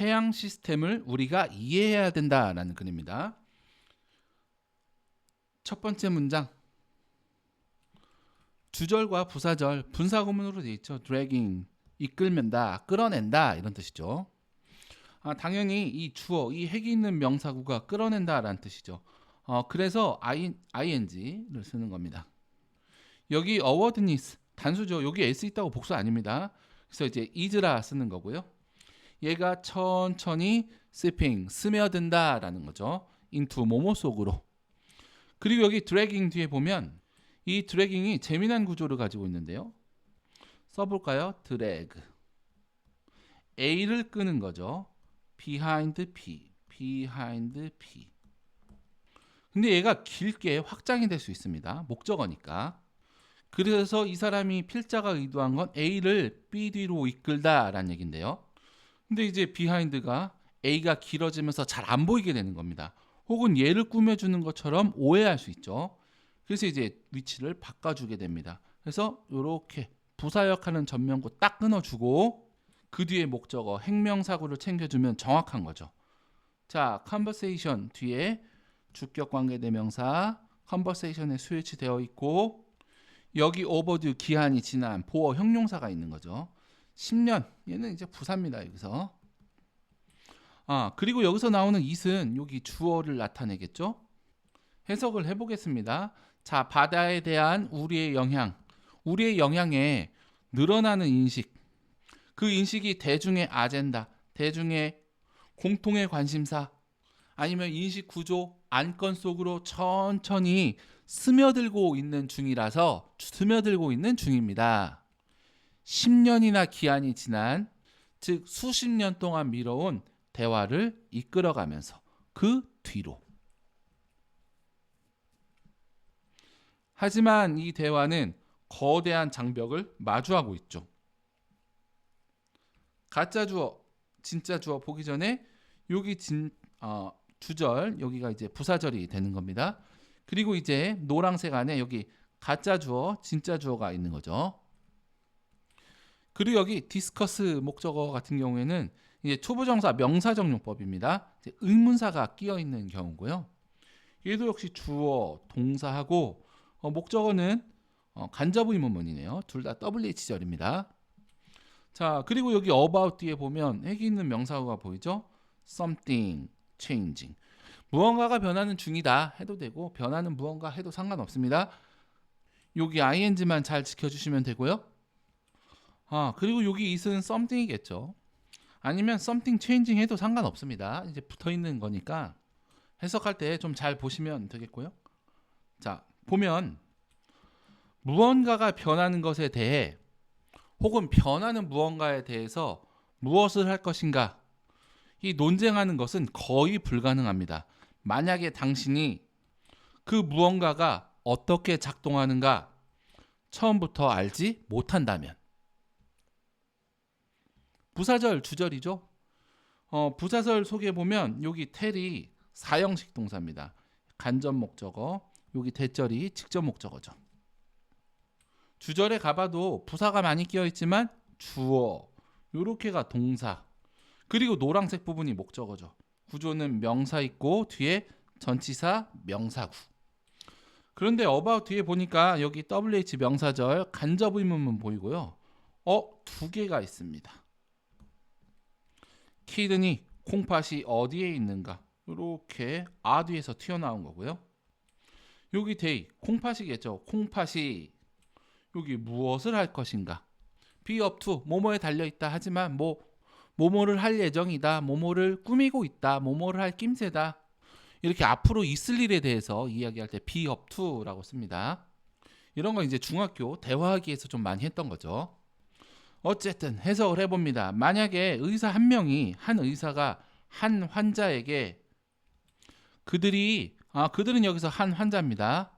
해양 시스템을 우리가 이해해야 된다라는 글입니다. 첫 번째 문장. 주절과 부사절 분사구문으로 되어 있죠. dragging, 이끌면다, 끌어낸다 이런 뜻이죠. 당연히 이 주어, 이 핵이 있는 명사구가 끌어낸다라는 뜻이죠. 그래서 ing를 쓰는 겁니다. 여기 awardness 단수죠. 여기 s 있다고 복수 아닙니다. 그래서 이제 is라 쓰는 거고요. 얘가 천천히 sipping, 스며든다라는 거죠. into 뭐뭐 속으로. 그리고 여기 dragging 뒤에 보면 이 드래깅이 재미난 구조를 가지고 있는데요. 써볼까요? drag. A를 끄는 거죠. behind P. 근데 얘가 길게 확장이 될 수 있습니다. 목적어니까. 그래서 이 사람이 필자가 의도한 건 A를 B 뒤로 이끌다라는 얘기인데요. 근데 이제 behind가 A가 길어지면서 잘 안 보이게 되는 겁니다. 혹은 얘를 꾸며주는 것처럼 오해할 수 있죠. 그래서 이제 위치를 바꿔주게 됩니다. 그래서 이렇게 부사역하는 전면구 딱 끊어주고 그 뒤에 목적어 행명사구를 챙겨주면 정확한 거죠. 자, conversation 뒤에 주격관계대명사 conversation에 스위치되어 있고 여기 overdue 기한이 지난 보어 형용사가 있는 거죠. 10년 얘는 이제 부사입니다. 여기서 그리고 여기서 나오는 it은 여기 주어를 나타내겠죠. 해석을 해보겠습니다. 자, 바다에 대한 우리의 영향에 늘어나는 인식, 그 인식이 대중의 아젠다, 대중의 공통의 관심사, 아니면 인식 구조, 안건 속으로 천천히 스며들고 있는 중입니다. 10년이나 기한이 지난, 즉 수십 년 동안 미뤄온 대화를 이끌어가면서 그 뒤로. 하지만 이 대화는 거대한 장벽을 마주하고 있죠. 가짜 주어, 진짜 주어 보기 전에 여기 주절, 여기가 이제 부사절이 되는 겁니다. 그리고 이제 노란색 안에 여기 가짜 주어, 진짜 주어가 있는 거죠. 그리고 여기 디스커스 목적어 같은 경우에는 이제 초보정사 명사정용법입니다. 이제 의문사가 끼어 있는 경우고요. 얘도 역시 주어, 동사하고 목적어는 간접 의문문이네요. 둘 다 WH절입니다. 자, 그리고 여기 about 뒤에 보면 핵이 있는 명사구가 보이죠? something, changing. 무언가가 변하는 중이다 해도 되고 변하는 무언가 해도 상관없습니다. 여기 ing만 잘 지켜주시면 되고요. 그리고 여기 it은 something이겠죠. 아니면 something changing 해도 상관없습니다. 이제 붙어있는 거니까 해석할 때 좀 잘 보시면 되겠고요. 자, 보면 무언가가 변하는 것에 대해 혹은 변하는 무언가에 대해서 무엇을 할 것인가 이 논쟁하는 것은 거의 불가능합니다. 만약에 당신이 그 무언가가 어떻게 작동하는가 처음부터 알지 못한다면. 부사절 주절이죠. 부사절 속에 보면 여기 텔이 사형식 동사입니다. 간접 목적어, 여기 대절이 직접 목적어죠. 주절에 가봐도 부사가 많이 끼어 있지만 주어, 요렇게가 동사, 그리고 노란색 부분이 목적어죠. 구조는 명사 있고 뒤에 전치사 명사구. 그런데 about 뒤에 보니까 여기 WH 명사절 간접 의문문 보이고요. 두 개가 있습니다. 키드니 콩팥이 어디에 있는가 이렇게 뒤에서 튀어나온 거고요. 여기 데이 콩팥이겠죠. 콩팥이 여기 무엇을 할 것인가. be up to 뭐뭐에 달려있다 하지만 뭐뭐를 할 예정이다, 뭐뭐를 꾸미고 있다, 뭐뭐를 할 낌새다, 이렇게 앞으로 있을 일에 대해서 이야기할 때 be up to 라고 씁니다. 이런 거 이제 중학교 대화하기에서 좀 많이 했던 거죠. 어쨌든 해석을 해봅니다. 만약에 의사 한 명이 한 의사가 한 환자에게 그들은 여기서 한 환자입니다.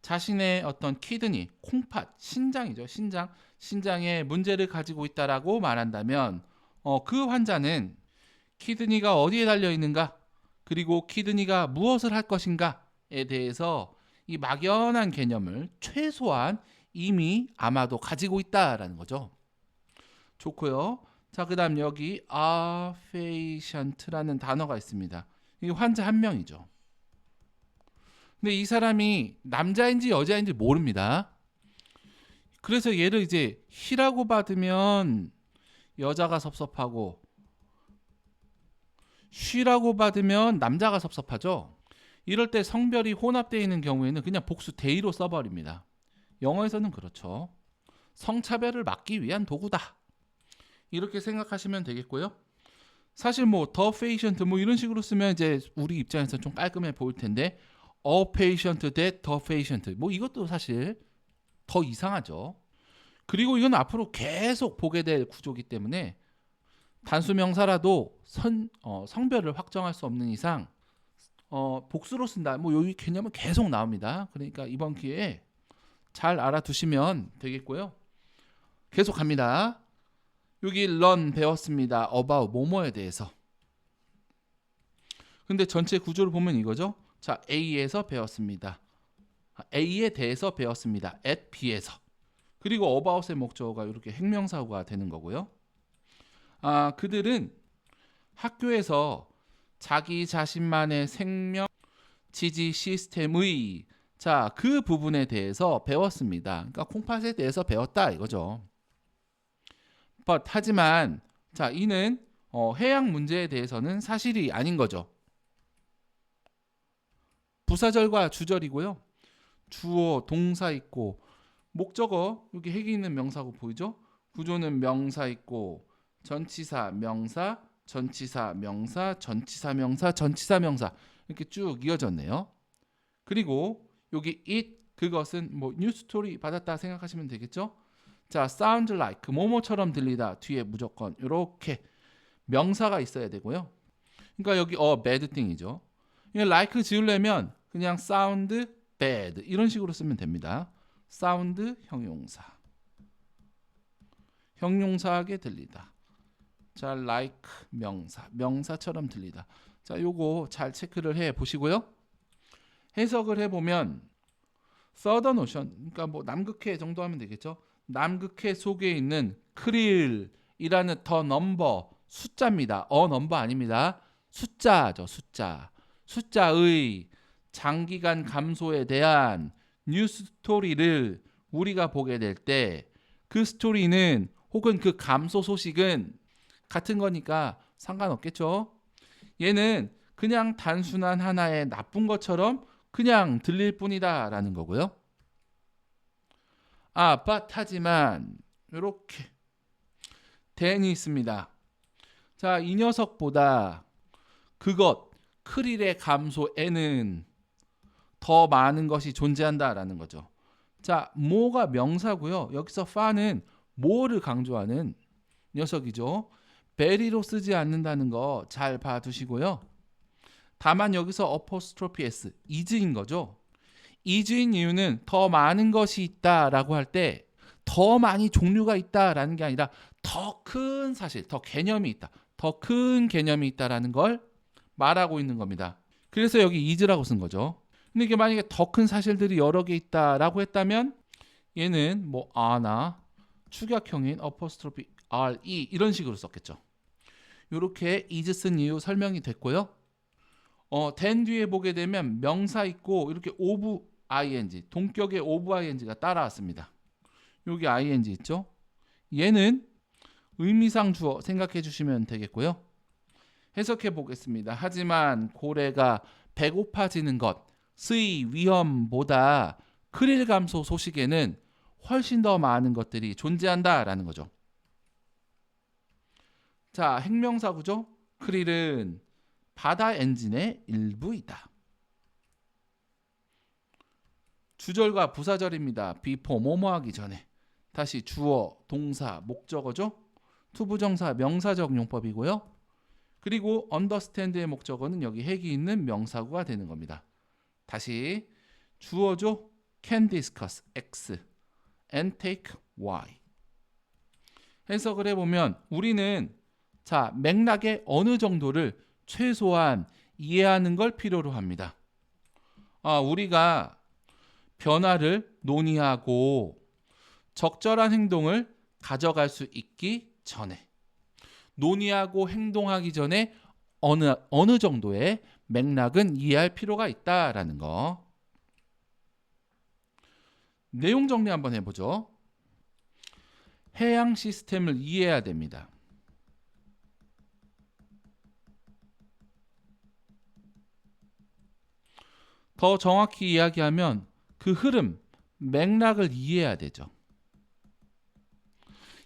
자신의 어떤 키드니, 콩팥, 신장이죠. 신장에 문제를 가지고 있다라고 말한다면 그 환자는 키드니가 어디에 달려 있는가, 그리고 키드니가 무엇을 할 것인가에 대해서 이 막연한 개념을 최소한 이미 아마도 가지고 있다라는 거죠. 좋고요. 자, 그다음 여기 are patient라는 단어가 있습니다. 이 환자 한 명이죠. 근데 이 사람이 남자인지 여자인지 모릅니다. 그래서 얘를 이제 he라고 받으면 여자가 섭섭하고 she라고 받으면 남자가 섭섭하죠. 이럴 때 성별이 혼합되어 있는 경우에는 그냥 복수 they로 써버립니다. 영어에서는 그렇죠. 성차별을 막기 위한 도구다. 이렇게 생각하시면 되겠고요. 사실 뭐 the patient 뭐 이런 식으로 쓰면 이제 우리 입장에서 좀 깔끔해 보일 텐데 a patient that the patient 뭐 이것도 사실 더 이상하죠. 그리고 이건 앞으로 계속 보게 될 구조이기 때문에 단수 명사라도 성별을 확정할 수 없는 이상 복수로 쓴다. 뭐 여기 개념은 계속 나옵니다. 그러니까 이번 기회에 잘 알아두시면 되겠고요. 계속 갑니다. 여기 learn 배웠습니다. about 뭐뭐에 대해서. 근데 전체 구조를 보면 이거죠. 자, A에서 배웠습니다. A에 대해서 배웠습니다. at B에서. 그리고 about의 목적어가 이렇게 핵명사가 되는 거고요. 그들은 학교에서 자기 자신만의 생명 지지 시스템의 그 부분에 대해서 배웠습니다. 그러니까 콩팥에 대해서 배웠다 이거죠. but 하지만 이는 해양 문제에 대해서는 사실이 아닌 거죠. 부사절과 주절이고요. 주어, 동사 있고 목적어 여기 핵이 있는 명사고 보이죠? 구조는 명사 있고 전치사, 명사, 전치사, 명사, 전치사, 명사, 전치사, 명사 이렇게 쭉 이어졌네요. 그리고 여기 it 그것은 뭐 뉴스토리 받았다 생각하시면 되겠죠? 자, sound like 뭐뭐처럼 들리다 뒤에 무조건 이렇게 명사가 있어야 되고요. 그러니까 여기 bad thing이죠. like 지으려면 그냥 sound bad 이런 식으로 쓰면 됩니다. sound 형용사. 형용사하게 들리다. 자, like 명사. 명사처럼 들리다. 자, 요거 잘 체크를 해 보시고요. 해석을 해 보면 southern ocean 그러니까 뭐 남극해 정도 하면 되겠죠. 남극해 속에 있는 크릴이라는 더 넘버 숫자입니다. 넘버 아닙니다. 숫자죠. 숫자. 숫자의 장기간 감소에 대한 뉴스 스토리를 우리가 보게 될 때 그 스토리는 혹은 그 감소 소식은 같은 거니까 상관없겠죠. 얘는 그냥 단순한 하나의 나쁜 것처럼 그냥 들릴 뿐이다 라는 거고요. but 하지만 이렇게 then이 있습니다. 자, 이 녀석보다 그것 크릴의 감소에는 더 많은 것이 존재한다라는 거죠. 자, 뭐가 명사고요. 여기서 far는 뭐를 강조하는 녀석이죠. very로 쓰지 않는다는 거 잘 봐두시고요. 다만 여기서 apostrophe s, is인 거죠. is인 이유는 더 많은 것이 있다라고 할 때 더 많이 종류가 있다라는 게 아니라 더 큰 사실, 더 개념이 있다. 더 큰 개념이 있다라는 걸 말하고 있는 겁니다. 그래서 여기 is라고 쓴 거죠. 근데 이게 만약에 더 큰 사실들이 여러 개 있다라고 했다면 얘는 뭐 are나 축약형인 apostrophe re 이런 식으로 썼겠죠. 이렇게 is 쓴 이유 설명이 됐고요. then 뒤에 보게 되면 명사 있고 이렇게 of ing, 동격의 of ing가 따라왔습니다. 여기 ing 있죠? 얘는 의미상 주어 생각해 주시면 되겠고요. 해석해 보겠습니다. 하지만 고래가 배고파지는 것의 위험보다 크릴 감소 소식에는 훨씬 더 많은 것들이 존재한다라는 거죠. 자, 핵명사구죠. 크릴은 바다 엔진의 일부이다. 주절과 부사절입니다. before 뭐뭐 하기 전에. 다시 주어, 동사, 목적어죠. 투부정사, 명사적 용법이고요. 그리고 understand의 목적어는 여기 핵이 있는 명사구가 되는 겁니다. 다시 주어죠. can discuss x and take y. 해석을 해보면 우리는 맥락의 어느 정도를 최소한 이해하는 걸 필요로 합니다. 우리가 변화를 논의하고 적절한 행동을 가져갈 수 있기 전에 논의하고 행동하기 전에 어느 정도의 맥락은 이해할 필요가 있다라는 거. 내용 정리 한번 해보죠. 해양 시스템을 이해해야 됩니다. 더 정확히 이야기하면 그 흐름, 맥락을 이해해야 되죠.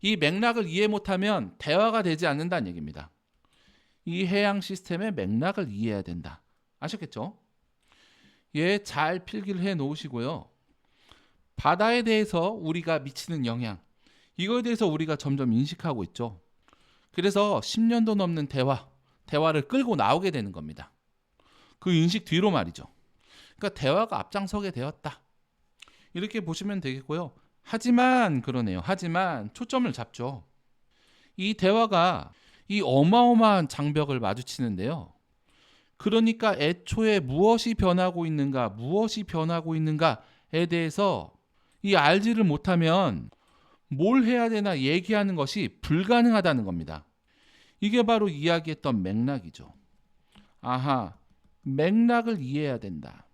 이 맥락을 이해 못하면 대화가 되지 않는다는 얘기입니다. 이 해양 시스템의 맥락을 이해해야 된다. 아셨겠죠? 예, 잘 필기를 해 놓으시고요. 바다에 대해서 우리가 미치는 영향, 이거에 대해서 우리가 점점 인식하고 있죠. 그래서 10년도 넘는 대화를 끌고 나오게 되는 겁니다. 그 인식 뒤로 말이죠. 그러니까 대화가 앞장서게 되었다. 이렇게 보시면 되겠고요. 하지만 초점을 잡죠. 이 대화가 이 어마어마한 장벽을 마주치는데요. 그러니까 애초에 무엇이 변하고 있는가에 대해서 이 알지를 못하면 뭘 해야 되나 얘기하는 것이 불가능하다는 겁니다. 이게 바로 이야기했던 맥락이죠. 아하, 맥락을 이해해야 된다.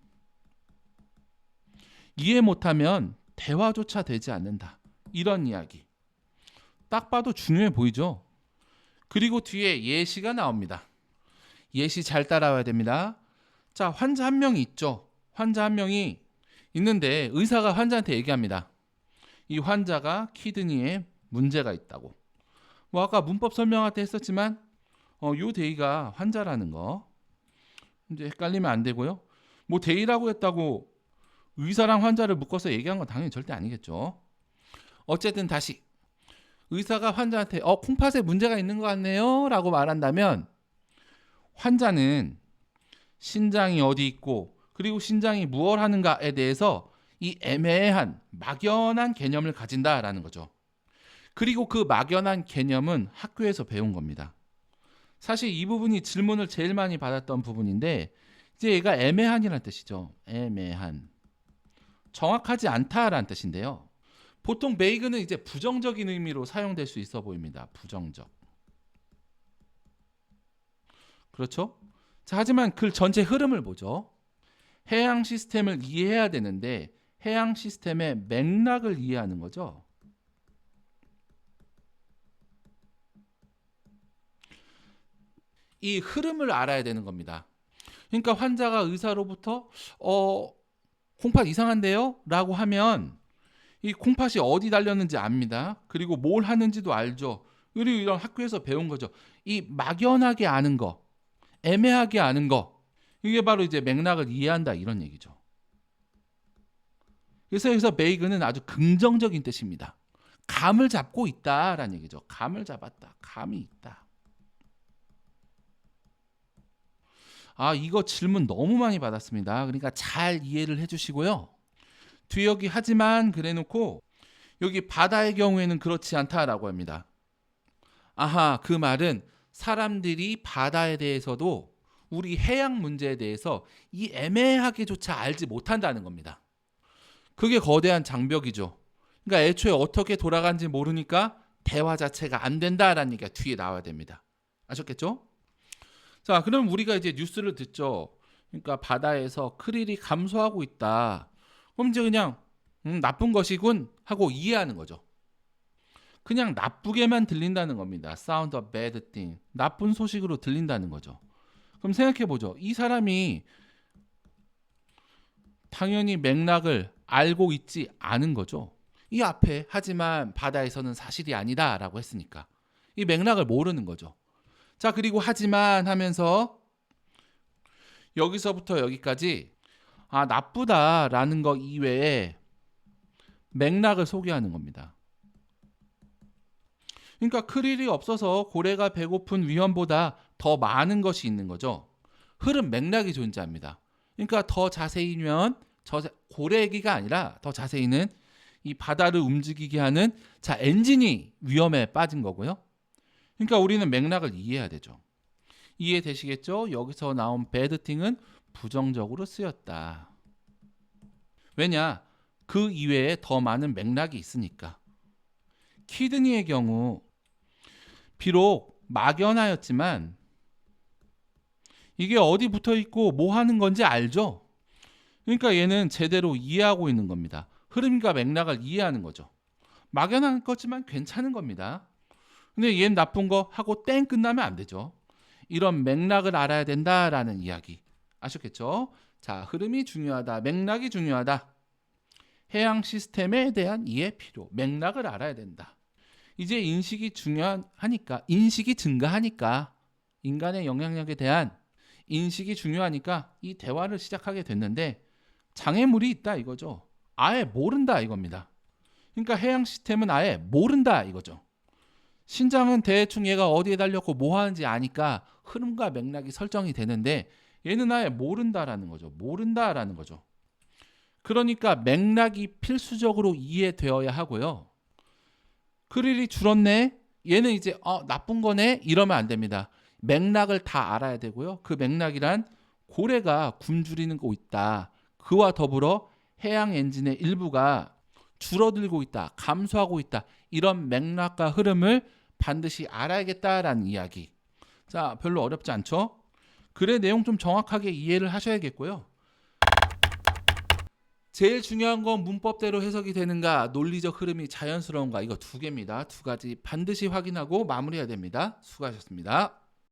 이해 못하면 대화조차 되지 않는다. 이런 이야기. 딱 봐도 중요해 보이죠? 그리고 뒤에 예시가 나옵니다. 예시 잘 따라와야 됩니다. 자, 환자 한 명이 있죠. 환자 한 명이 있는데 의사가 환자한테 얘기합니다. 이 환자가 키드니에 문제가 있다고. 뭐 아까 문법 설명할 때 했었지만 요 데이가 환자라는 거 이제 헷갈리면 안 되고요. 뭐 데이라고 했다고 의사랑 환자를 묶어서 얘기한 건 당연히 절대 아니겠죠. 어쨌든 다시 의사가 환자한테 콩팥에 문제가 있는 것 같네요 라고 말한다면 환자는 신장이 어디 있고 그리고 신장이 무엇 하는가에 대해서 이 애매한 막연한 개념을 가진다라는 거죠. 그리고 그 막연한 개념은 학교에서 배운 겁니다. 사실 이 부분이 질문을 제일 많이 받았던 부분인데 이제 얘가 애매한이라는 뜻이죠. 애매한. 정확하지 않다라는 뜻인데요. 보통 베이그는 이제 부정적인 의미로 사용될 수 있어 보입니다. 부정적. 그렇죠? 자, 하지만 그 전체 흐름을 보죠. 해양 시스템을 이해해야 되는데 해양 시스템의 맥락을 이해하는 거죠. 이 흐름을 알아야 되는 겁니다. 그러니까 환자가 의사로부터 콩팥 이상한데요? 라고 하면 이 콩팥이 어디 달렸는지 압니다. 그리고 뭘 하는지도 알죠. 그리고 이런 학교에서 배운 거죠. 이 막연하게 아는 거, 애매하게 아는 거, 이게 바로 이제 맥락을 이해한다 이런 얘기죠. 그래서 여기서 베이그는 아주 긍정적인 뜻입니다. 감을 잡고 있다라는 얘기죠. 감을 잡았다. 감이 있다. 이거 질문 너무 많이 받았습니다. 그러니까 잘 이해를 해주시고요. 뒤에 여기 하지만 그래놓고 여기 바다의 경우에는 그렇지 않다라고 합니다. 그 말은 사람들이 바다에 대해서도 우리 해양 문제에 대해서 이 애매하게조차 알지 못한다는 겁니다. 그게 거대한 장벽이죠. 그러니까 애초에 어떻게 돌아간지 모르니까 대화 자체가 안 된다라는 얘기가 뒤에 나와야 됩니다. 아셨겠죠? 자, 그럼 우리가 이제 뉴스를 듣죠. 그러니까 바다에서 크릴이 감소하고 있다. 그럼 이제 그냥 나쁜 것이군 하고 이해하는 거죠. 그냥 나쁘게만 들린다는 겁니다. Sound of bad thing. 나쁜 소식으로 들린다는 거죠. 그럼 생각해 보죠. 이 사람이 당연히 맥락을 알고 있지 않은 거죠. 이 앞에 하지만 바다에서는 사실이 아니다라고 했으니까 이 맥락을 모르는 거죠. 자, 그리고 하지만 하면서 여기서부터 여기까지 나쁘다라는 거 이외에 맥락을 소개하는 겁니다. 그러니까 크릴이 없어서 고래가 배고픈 위험보다 더 많은 것이 있는 거죠. 흐름 맥락이 존재합니다. 그러니까 더 자세히면 고래 얘기가 아니라 더 자세히는 이 바다를 움직이게 하는 엔진이 위험에 빠진 거고요. 그러니까 우리는 맥락을 이해해야 되죠. 이해되시겠죠? 여기서 나온 배드팅은 부정적으로 쓰였다. 왜냐? 그 이외에 더 많은 맥락이 있으니까. 키드니의 경우 비록 막연하였지만 이게 어디 붙어 있고 뭐 하는 건지 알죠? 그러니까 얘는 제대로 이해하고 있는 겁니다. 흐름과 맥락을 이해하는 거죠. 막연한 거지만 괜찮은 겁니다. 근데 얘는 나쁜 거 하고 땡 끝나면 안 되죠. 이런 맥락을 알아야 된다라는 이야기. 아셨겠죠? 자, 흐름이 중요하다. 맥락이 중요하다. 해양 시스템에 대한 이해 필요. 맥락을 알아야 된다. 이제 인식이 중요하니까, 인식이 증가하니까 인간의 영향력에 대한 인식이 중요하니까 이 대화를 시작하게 됐는데 장애물이 있다 이거죠. 아예 모른다 이겁니다. 그러니까 해양 시스템은 아예 모른다 이거죠. 신장은 대충 얘가 어디에 달렸고 뭐 하는지 아니까 흐름과 맥락이 설정이 되는데 얘는 아예 모른다라는 거죠. 모른다라는 거죠. 그러니까 맥락이 필수적으로 이해되어야 하고요. 크릴이 줄었네. 얘는 이제 나쁜 거네 이러면 안 됩니다. 맥락을 다 알아야 되고요. 그 맥락이란 고래가 굶주리는 거 있다. 그와 더불어 해양 엔진의 일부가 줄어들고 있다. 감소하고 있다. 이런 맥락과 흐름을 반드시 알아야겠다라는 이야기. 자, 별로 어렵지 않죠? 글의 내용 좀 정확하게 이해를 하셔야겠고요. 제일 중요한 건 문법대로 해석이 되는가, 논리적 흐름이 자연스러운가, 이거 두 개입니다. 두 가지 반드시 확인하고 마무리해야 됩니다. 수고하셨습니다.